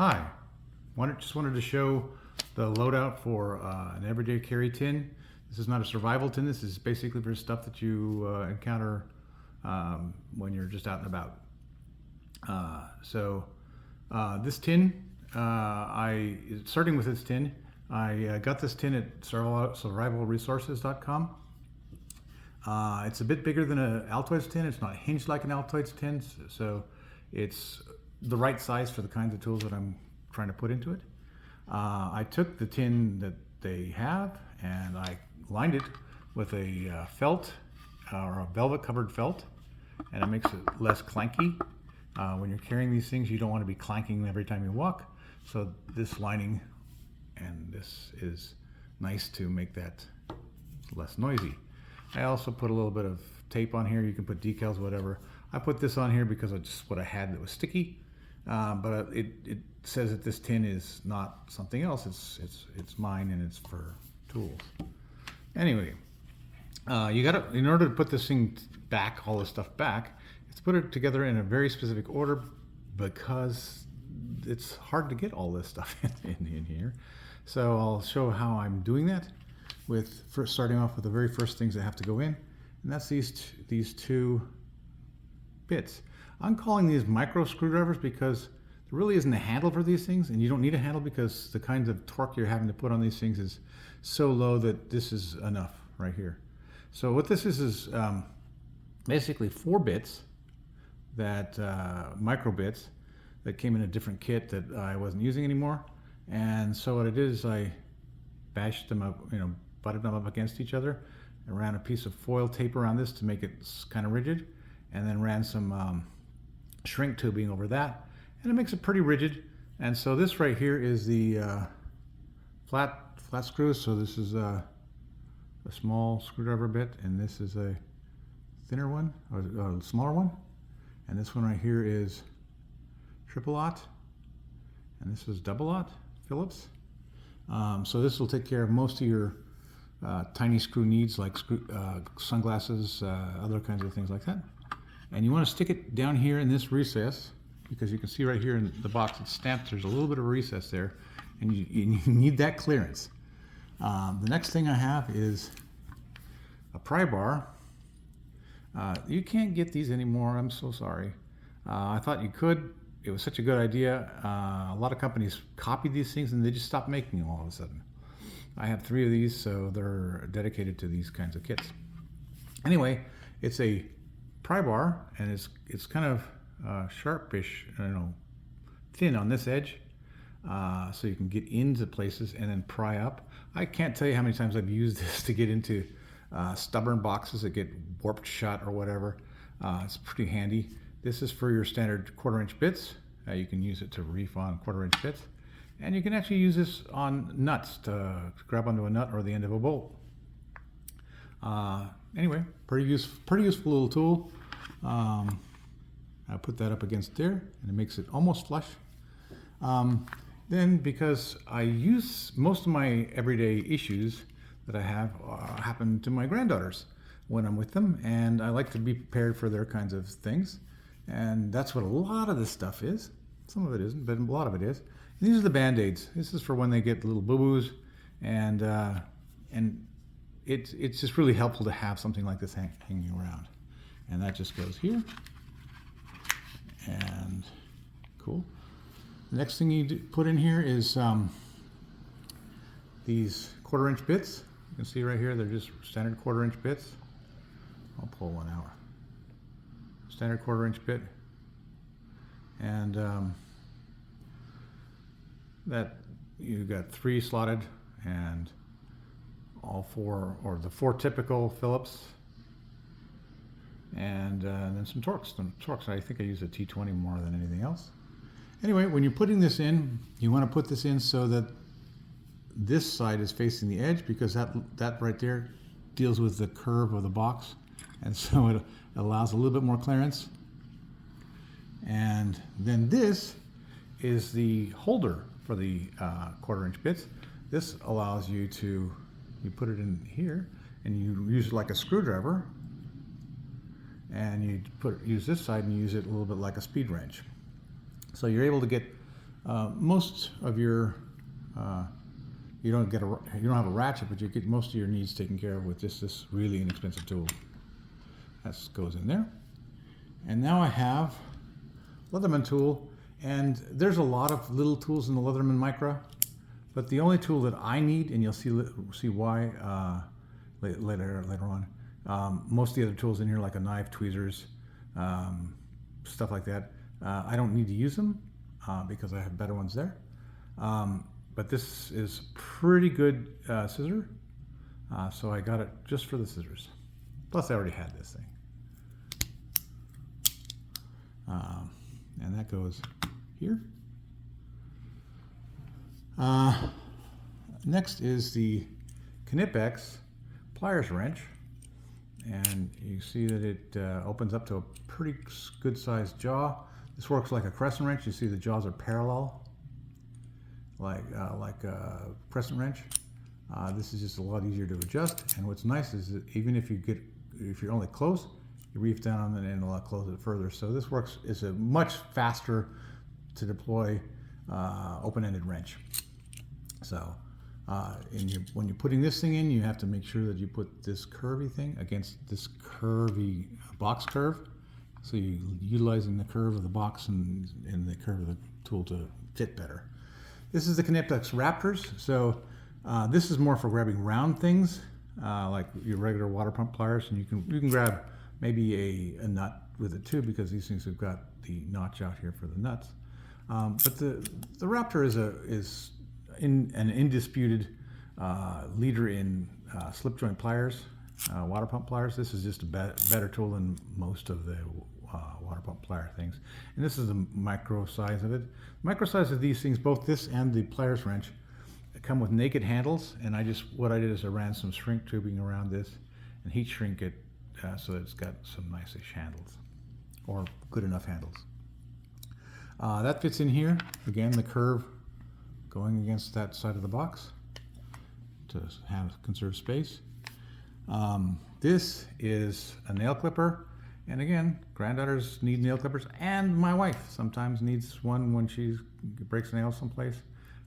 Hi, just wanted to show the loadout for an everyday carry tin. This is not a survival tin. This is basically for stuff that you encounter when you're just out and about. This tin, starting with this tin, I got this tin at survivalresources.com. It's a bit bigger than an Altoids tin. It's not hinged like an Altoids tin, so it's the right size for the kinds of tools that I'm trying to put into it. I took the tin that they have and I lined it with a felt or a velvet covered felt, and it makes it less clanky. When you're carrying these things, you don't want to be clanking every time you walk, so this lining and this is nice to make that less noisy. I also put a little bit of tape on here. You can put decals, whatever. I put this on here because it's just what I had that was sticky, but it says that this tin is not something else. It's mine and it's for tools. Anyway, in order to put this thing back, all this stuff back, it's put it together in a very specific order because it's hard to get all this stuff in here. So I'll show how I'm doing that, with first starting off with the very first things that have to go in, and that's these two bits. I'm calling these micro screwdrivers because there really isn't a handle for these things, and you don't need a handle because the kinds of torque you're having to put on these things is so low that this is enough right here. So what this is basically 4 bits, that micro bits that came in a different kit that I wasn't using anymore. And so what I did is I bashed them up, butted them up against each other, and ran a piece of foil tape around this to make it kind of rigid, and then ran some shrink tubing over that, and it makes it pretty rigid. And so this right here is the flat screws. So this is a small screwdriver bit, and this is a thinner one, or a smaller one, and this one right here is triple-aught, and this is double-aught Phillips. So this will take care of most of your tiny screw needs, like sunglasses, other kinds of things like that. And you want to stick it down here in this recess, because you can see right here in the box it's stamped. There's a little bit of a recess there, and you need that clearance. The next thing I have is a pry bar. You can't get these anymore. I'm so sorry. I thought you could. It was such a good idea. A lot of companies copied these things and they just stopped making them all of a sudden. I have 3 of these, so they're dedicated to these kinds of kits. Anyway, it's a pry bar, and it's kind of sharpish, thin on this edge, so you can get into places and then pry up. I can't tell you how many times I've used this to get into stubborn boxes that get warped shut or whatever. It's pretty handy. This is for your standard 1/4-inch bits. You can use it to reef on 1/4-inch bits. And you can actually use this on nuts to grab onto a nut or the end of a bolt. Anyway, pretty useful little tool. I put that up against there, and it makes it almost flush. Then, because I use most of my everyday issues that I have happen to my granddaughters when I'm with them, and I like to be prepared for their kinds of things. And that's what a lot of this stuff is. Some of it isn't, but a lot of it is. And these are the Band-Aids. This is for when they get little boo-boos, and it's just really helpful to have something like this hanging around. And that just goes here. And cool. The next thing you put in here is these 1/4-inch bits. You can see right here, they're just standard 1/4-inch bits. I'll pull one out. Standard 1/4-inch bit, and that you got 3 slotted, and all 4, or the 4 typical Phillips, and then some Torx. I think I use a T20 more than anything else. Anyway, when you're putting this in, you want to put this in so that this side is facing the edge, because that right there deals with the curve of the box, and so it allows a little bit more clearance. And then this is the holder for the 1/4-inch bits. This allows you put it in here, and you use it like a screwdriver, and you use this side and use it a little bit like a speed wrench. So you're able to get Most of your you don't have a ratchet, but you get most of your needs taken care of with just this really inexpensive tool. That goes in there. And now I have Leatherman tool, and there's a lot of little tools in the Leatherman Micra, but the only tool that I need, and you'll see why later on. Most of the other tools in here, like a knife, tweezers, stuff like that, I don't need to use them because I have better ones there. But this is pretty good scissor, so I got it just for the scissors. Plus I already had this thing. And that goes here. Next is the Knipex pliers wrench, and you see that it opens up to a pretty good sized jaw. This works like a crescent wrench. You see the jaws are parallel, like a crescent wrench. This is just a lot easier to adjust, and what's nice is that even if you're only close, you reef down on it and it'll close it further. So this is a much faster to deploy open-ended wrench. So when you're putting this thing in, you have to make sure that you put this curvy thing against this curvy box curve. So you're utilizing the curve of the box and the curve of the tool to fit better. This is the Knipex Raptors. So this is more for grabbing round things, like your regular water pump pliers, and you can grab maybe a nut with it too, because these things have got the notch out here for the nuts. But the Raptor is an indisputed leader in slip joint pliers, water pump pliers. This is just a better tool than most of the water pump plier things. And this is the micro size of it. Micro size of these things, both this and the pliers wrench, come with naked handles. And what I did is I ran some shrink tubing around this and heat shrink it so that it's got some nice-ish handles, or good enough handles. That fits in here. Again, the curve going against that side of the box to conserve space. This is a nail clipper, and again, granddaughters need nail clippers, and my wife sometimes needs one when she breaks a nail someplace.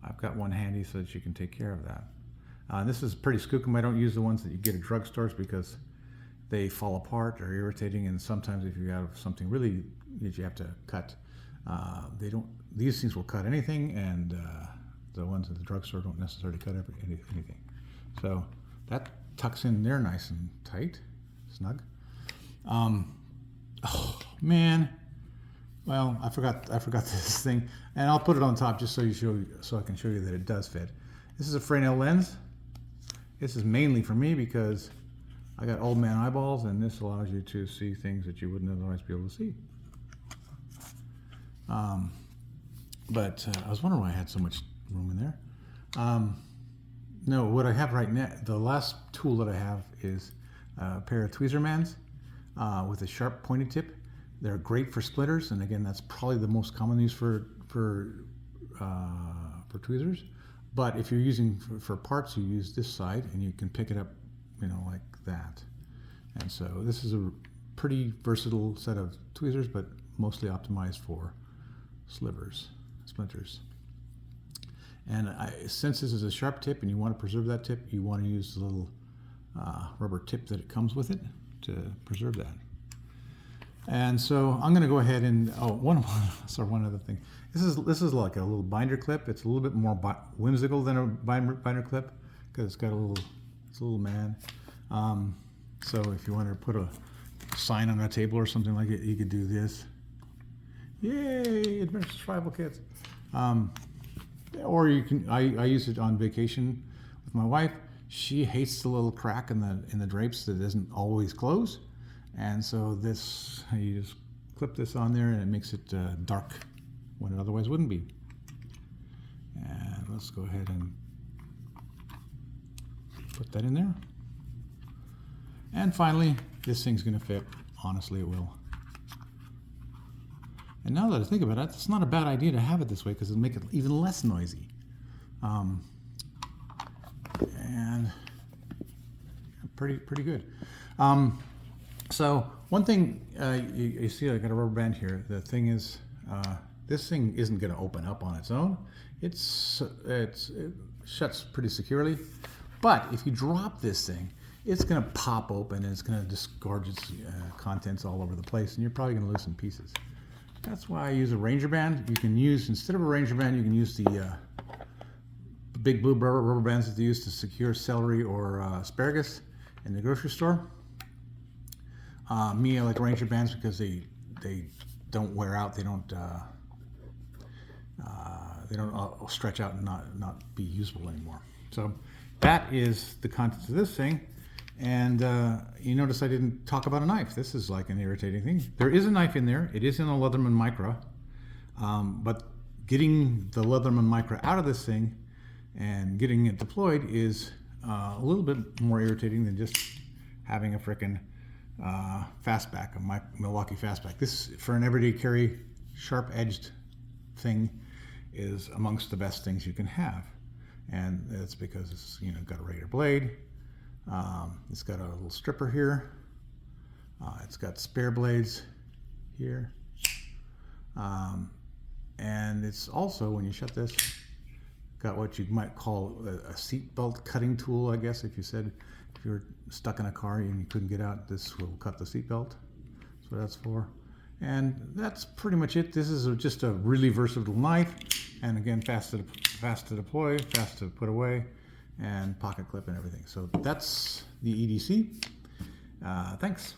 I've got one handy so that she can take care of that. This is pretty skookum. I don't use the ones that you get at drugstores because they fall apart or irritating, and sometimes if you have something really that you have to cut, these things will cut anything, and the ones at the drugstore don't necessarily cut anything. So that tucks in there nice and tight, snug. Oh man, well, I forgot this thing, and I'll put it on top just so I can show you that it does fit. This is a Fresnel lens. This is mainly for me because I got old man eyeballs, and this allows you to see things that you wouldn't otherwise be able to see. But I was wondering why I had so much room in there. No, what I have right now, the last tool that I have is a pair of Tweezermans with a sharp pointed tip. They're great for splitters, and again, that's probably the most common use for tweezers. But if you're using for parts, you use this side, and you can pick it up, like that. And so this is a pretty versatile set of tweezers, but mostly optimized for splinters. And since this is a sharp tip and you want to preserve that tip, you want to use the little rubber tip that it comes with it to preserve that. And so I'm going to go ahead and one other thing. This is like a little binder clip. It's a little bit more whimsical than a binder clip because it's got it's a little man. So if you want to put a sign on a table or something like it, you could do this. Yay, Adventure Survival Kits. Or you can. I use it on vacation with my wife. She hates the little crack in the drapes that doesn't always close, and so you just clip this on there, and it makes it dark when it otherwise wouldn't be. And let's go ahead and put that in there. And finally, this thing's going to fit. Honestly, it will. And now that I think about it, it's not a bad idea to have it this way because it'll make it even less noisy. And pretty good. So one thing, you see I got a rubber band here. The thing is, This thing isn't going to open up on its own. It shuts pretty securely. But if you drop this thing, it's going to pop open and it's going to disgorge its contents all over the place, and you're probably going to lose some pieces. That's why I use a Ranger band. You can use, instead of a Ranger band, you can use the big blue rubber bands that they use to secure celery or asparagus in the grocery store. Me, I like Ranger bands because they don't wear out. They don't stretch out and not be usable anymore. So that is the contents of this thing. And you notice I didn't talk about a knife. This is like an irritating thing. There is a knife in there. It is in a Leatherman Micra. But getting the Leatherman Micra out of this thing and getting it deployed is a little bit more irritating than just having a frickin' fastback, a Milwaukee fastback. This, for an everyday carry, sharp-edged thing, is amongst the best things you can have. And that's because it's got a regular blade. It's got a little stripper here. It's got spare blades here. And it's also, when you shut this, got what you might call a seat belt cutting tool, I guess. If you were stuck in a car and you couldn't get out, this will cut the seat belt. That's what that's for. And that's pretty much it. This is just a really versatile knife. And again, fast to deploy, fast to put away, and pocket clip and everything. So that's the EDC. Thanks.